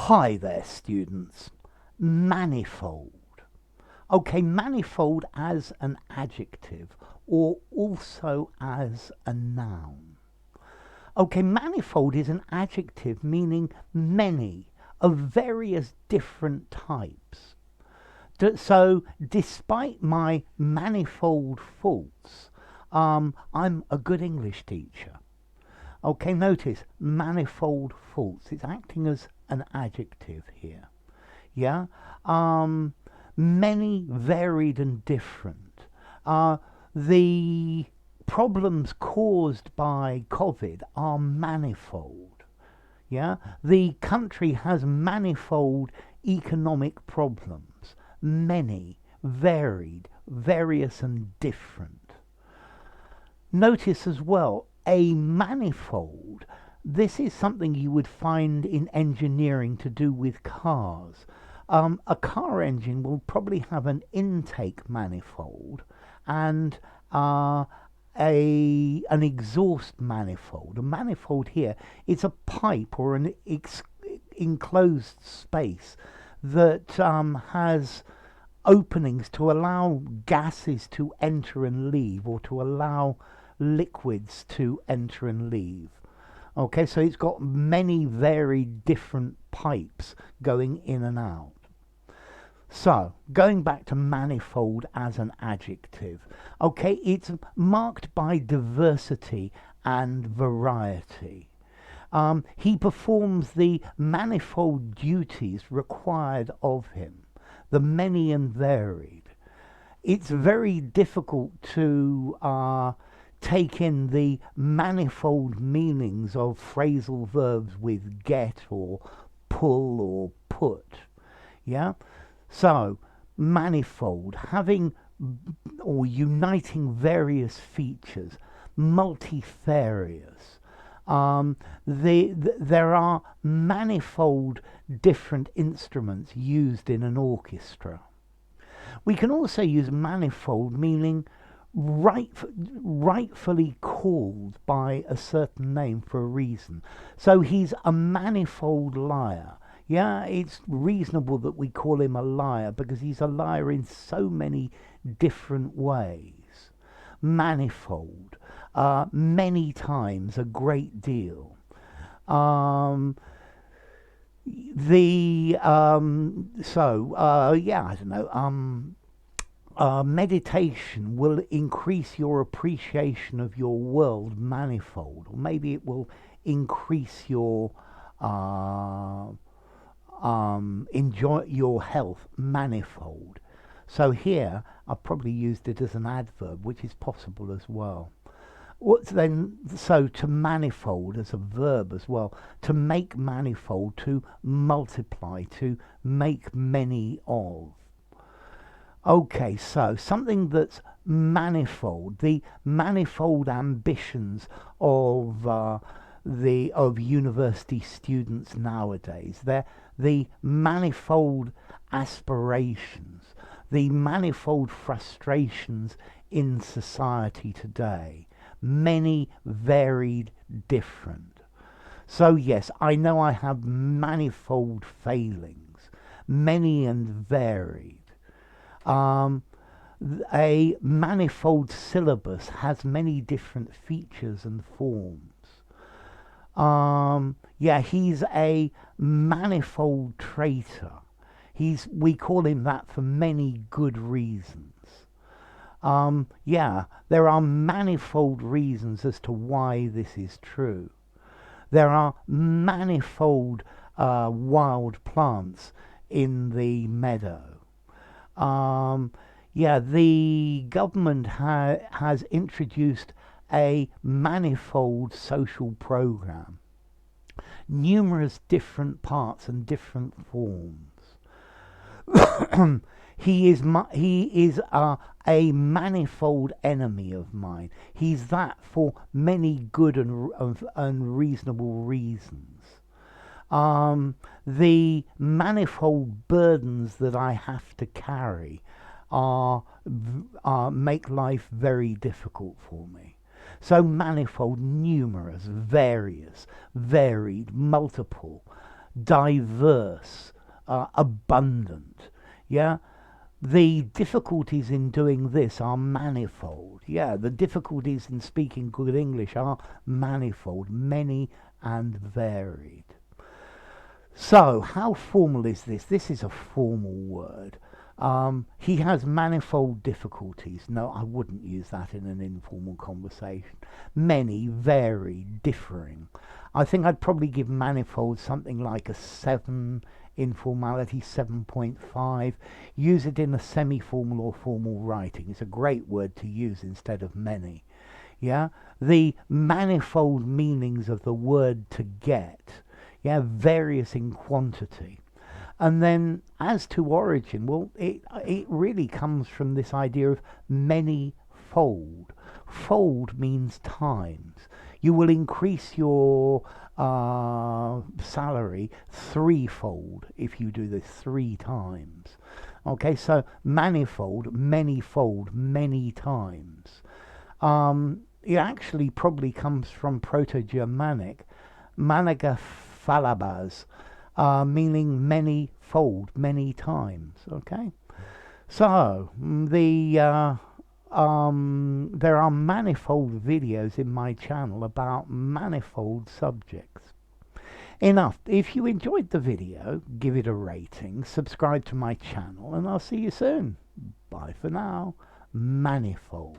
Hi there, students. Manifold. Okay, manifold as an adjective or also as a noun. Okay, manifold is an adjective meaning many of various different types. So, despite my manifold faults, I'm a good English teacher. Okay, notice manifold faults. It's acting as an adjective here. Yeah, um, many, varied, and different. The problems caused by COVID are manifold. Yeah, the country has manifold economic problems, many, varied, various, and different. Notice as well, a manifold. This is something you would find in engineering to do with cars. A car engine will probably have an intake manifold and an exhaust manifold. A manifold here is a pipe or an enclosed space that has openings to allow gases to enter and leave, or to allow liquids to enter and leave. Okay, so it's got many varied different pipes going in and out. So, going back to manifold as an adjective, okay, it's marked by diversity and variety. He performs the manifold duties required of him, the many and varied. It's very difficult to take in the manifold meanings of phrasal verbs with get or pull or put. Yeah? So, manifold, having or uniting various features, multifarious. There are manifold different instruments used in an orchestra. We can also use manifold meaning rightfully called by a certain name for a reason. So he's a manifold liar. Yeah, it's reasonable that we call him a liar because he's a liar in so many different ways. Manifold, many times, a great deal. I don't know. Meditation will increase your appreciation of your world manifold, or maybe it will increase your enjoy your health manifold. So here I've probably used it as an adverb, which is possible as well. What's then, so to manifold as a verb as well, to make manifold, to multiply, to make many of. Okay, so something that's manifold, the manifold ambitions of university students nowadays. They're the manifold aspirations, the manifold frustrations in society today. Many, varied, different. So yes, I know I have manifold failings, many and varied. A manifold syllabus has many different features and forms. He's a manifold traitor. We call him that for many good reasons. There are manifold reasons as to why this is true. There are manifold wild plants in the meadow. The government has introduced a manifold social program, numerous different parts and different forms. He is a manifold enemy of mine. He's that for many good and reasonable reasons. The manifold burdens that I have to carry make life very difficult for me. So manifold, numerous, various, varied, multiple, diverse, abundant. Yeah, the difficulties in doing this are manifold. Yeah, the difficulties in speaking good English are manifold, many and varied. So, how formal is this? This is a formal word. He has manifold difficulties. No, I wouldn't use that in an informal conversation. Many, varied, differing. I think I'd probably give manifold something like a 7, informality 7.5. Use it in a semi-formal or formal writing. It's a great word to use instead of many. Yeah, the manifold meanings of the word to get. Yeah, various in quantity. And then as to origin, well, it really comes from this idea of many fold. Fold means times. You will increase your salary threefold if you do this 3 times. Okay, so manifold, manyfold, many times. It actually probably comes from Proto-Germanic, managaphalabas, meaning many fold, many times. Okay, so there are manifold videos in my channel about manifold subjects. Enough. If you enjoyed the video, give it a rating, subscribe to my channel, and I'll see you soon. Bye for now. Manifold.